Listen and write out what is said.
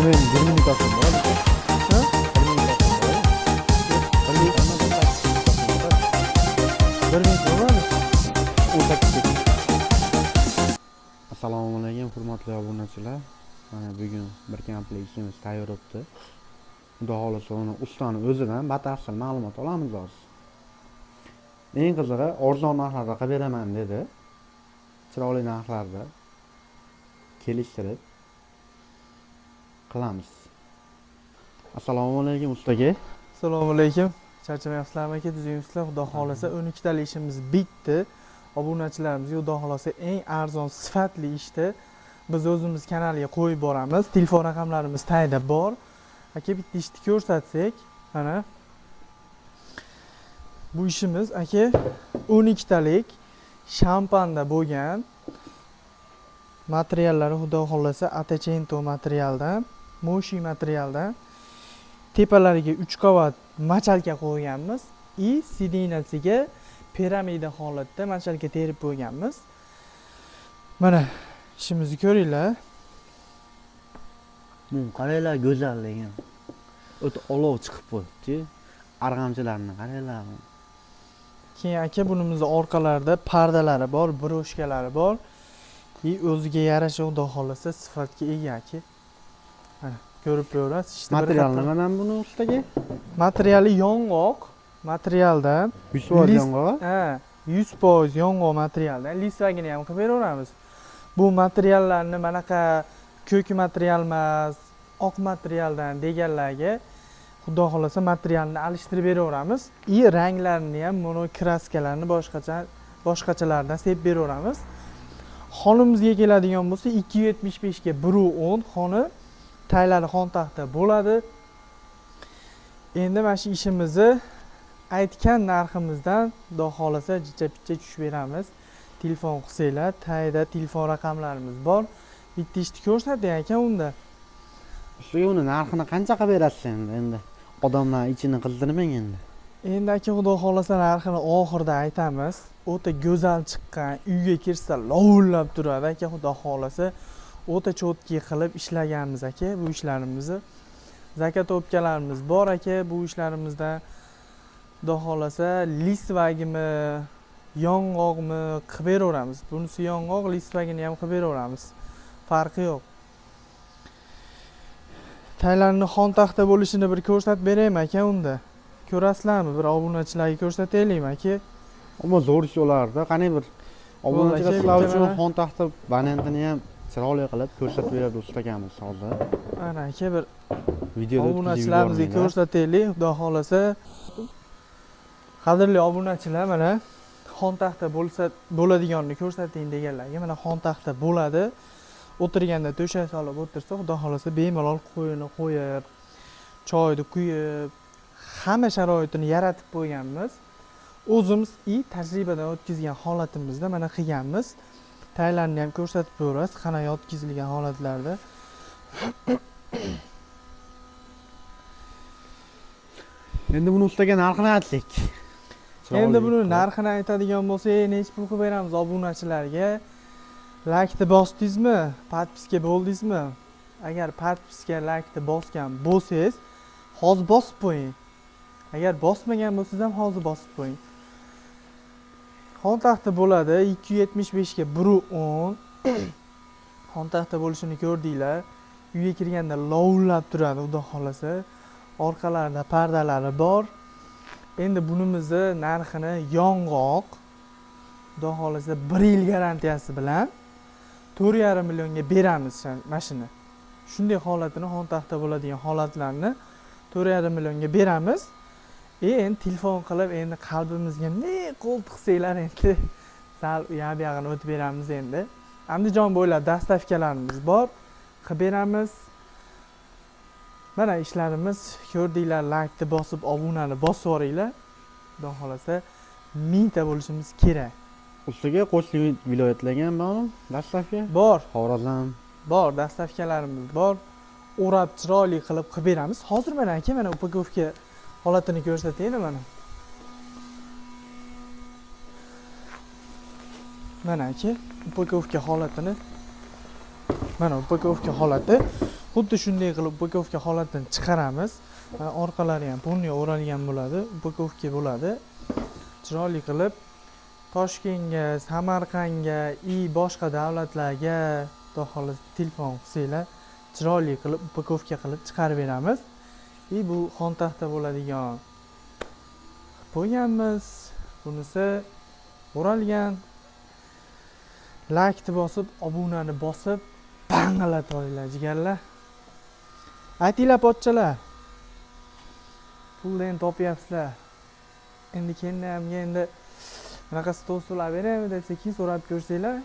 Hemen 1 minut aslında. Ha? 1 minut aslında. 1 minut aslında. 1 minut bo'lmadi. 18 sekund. Assalomu alaykum hurmatli obunachilar. Mana bugun bir komplet ishimiz tayyor bo'libdi. Xudo xolasa uni ustani o'zidan batafsil ma'lumot olamiz hozir. Eng qizig'i arzon narxlarda qilib beraman dedi. Chiroyli narxlarda kelishtirib qilamiz. Assalomu alaykum ustaga. Assalomu alaykum. Charchamayapsizlarmi aka? Tuzyapsizlar. Xudo xolasa 12 talik ishimiz bitdi. Obunachilarimizga xudo xolasa eng arzon sifatli ishni biz o'zimiz kanalga qo'yib boramiz. Telefon raqamlarimiz tagida bor. Aka bitta ishni ko'rsatsak, mana bu ishimiz aka 12 talik shampanda bo'lgan. Materiallari xudo xolasa atachento materialdan, moshi materialdan. Tepalariga 3 qavat machalka qo'yganmiz. Sidinasiga piramida holatda machalka terib qo'yganmiz. Mana ishimizni ko'ringlar. Qaranglar go'zalligi. O'ta olov chiqib qo'yibdi. Arg'amchilarni qaranglar. Keyin aka bunimizni orqalarida pardalari bor, broshkalari bor. O'ziga yarasha xudo xolasa sifatga ega aka. Mana ko'rib turasiz. Material nimadan buni ustaga? Materiali yong'oq materialdan. 100% yong'oq. Ha, 100% yong'oq materialdan. Lisvagini ham qilib beraveramiz. Bu materiallarni manaqa ko'k material emas, oq materialdan deganlarga xudo xolasa materialni alishtirib beraveramiz. Ranglarini ham mono kraskalarni boshqachalardan sepib beraveramiz. Xonimizga keladigan bo'lsa 275 ga 110 xoni taylari xon taxta bo'ladi. Endi mana shu ishimizni aytgan narximizdan xudo xolasa jicha-picha tushib beramiz. Telefon qilsanglar, tagida telefon raqamlarimiz bor. Bitta ishni ko'rsating aka unda. Ustiga uni narxini qancha qilib berasiz endi? Odamlar ichini qizdirmang endi. Endi aka xudo xolasa narxini oxirida aytamiz. O'ta go'zal chiqqan, uyga kirsa lovullab turadi aka xudo xolasa. O'ta cho'tki qilib ishlaganmiz aka bu ishlarimizni. Zakat o'pkalarimiz bor aka bu ishlarimizda. Xudo xolasa lisvagimi, yong'oqmi qilib beraveramiz. Bunisi yong'oq, lisvagini ham qilib beraveramiz. Farqi yo'q. Taylarni xon taxta bo'lishini bir ko'rsatib beraymi aka unda? Ko'rasizlarmi? Bir obunachilarga ko'rsataylikmi aka? Ammo zo'r ish bo'lardi. Qani bir obunachilar sizlar uchun xon taxta variantini ham chiroyli qilib ko'rsatib beradi ustagamiz hozir. Mana aka bir videoda obunachilarimizga ko'rsataylik, xudo xolasa. Qadrli obunachilar, mana xon taxta bo'ladiganini ko'rsating deganlarga mana xon taxta bo'ladi. O'tirganda to'shak solib o'tirsa, xudo xolasa bemalol qo'yini qo'yib, choyni quyib, hamma sharoitini yaratib qo'yganmiz. O'zimiz tajribadan o'tkazgan holatimizda mana qilganmiz. Taylarni ham ko'rsatib beramiz, qana yotkizilgan holatlarda. Endi buni ustaga narxini aytdik. Endi buni narxini aytadigan bo'lsak, necha pul qilib beramiz obunachilarga? Like'ni bosdingizmi? Podpiska bo'ldingizmi? Agar podpiska, like'ni bosgan bo'lsangiz, hozir bosib qo'ying. Agar bosmagan bo'lsangiz ham hozir bosib qo'ying. Xon taxta bo'ladi 275 ga 110. Xon taxta bo'lishini ko'rdinglar. Uyga kirganda lovullab turadi, xudo xolasa. Orqalarida pardalari bor. Endi bunimizni narxini yong'oq xudo xolasa 1 yil garantiyasi bilan 4,5 millionga beramiz mashina. Shunday holatini xon taxta bo'ladigan holatlarni 4,5 millionga beramiz. Endi telefon qilib endi qalbimizga ne qo'l tiqsanglar endi sal u yoqni o'tib beramiz endi. Andijon bo'ylab dastavkalarimiz bor. Qilib beramiz. Mana ishlarimiz ko'rdinglar, like'ni bosib, obunani bosib yuboringlar. Xudo xolasa 1000 ta bo'lishimiz kerak. Ustiga qo'shni viloyatlarga ham bormi? Dastavka? Bor. Xorazm bor, dastavkalarimiz bor. O'rab chiroyli qilib beramiz. Hozir mana aka, mana upakovka holatini ko'rsataymi mana. Mana aka, upakovka holatini. Mana upakovka holati. xuddi shunday qilib upakovka holatidan chiqaramiz. Mana orqalari ham polniy o'ralgan bo'ladi, upakovka bo'ladi. Chiroyli qilib Toshkentga, Samarqandga, boshqa davlatlarga, xudo xohlasa telefon qilsanglar, chiroyli qilib upakovka qilib chiqarib beramiz. Bu xon taxta bo'ladigan qo'yganmiz. Bunisi o'ralgan. Like bosib, obunani bosib, banglatolinglar jigarlar. Aytinglar pochchalar. Pulni endi topyapsizlar. Endi endi bunaqa stol so'rab beraymi deb sekin so'rab ko'rsanglar,